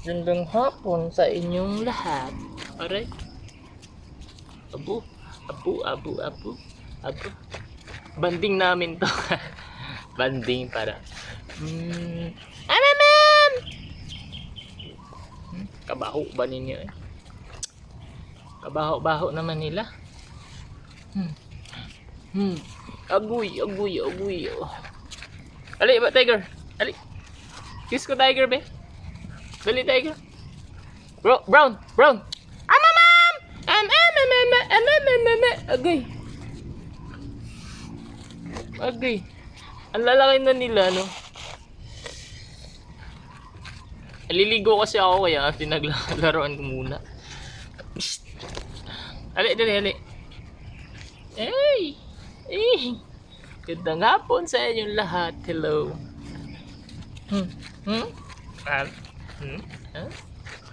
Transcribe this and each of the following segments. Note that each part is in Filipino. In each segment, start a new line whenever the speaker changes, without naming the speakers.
Gandang hapon sa inyong lahat. Aray. Abu. Banding namin to. Banding para. Ma'am! Kabaho ba ninyo eh? Kabaho-baho naman nila. Aguy. Oh. Ali ba, Tiger? Ali. Kiss ko, Tiger, be. Dali, Tiger. Brown. Ma'am! Agoy. Ang lalaki na nila, no? Aliligo kasi ako kaya pinaglaruan ko muna. Psst. Ali. Hey! Gandang hapon sa inyong lahat. Hello.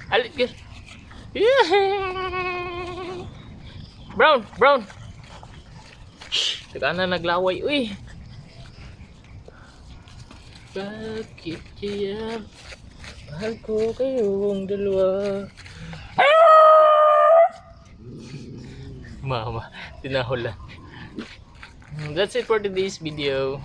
Ali, girl. Brown. Teka na naglaway. Uy. Bakit kaya mahal ko kayong dalawa? Mama, tinahulan. That's it for today's video.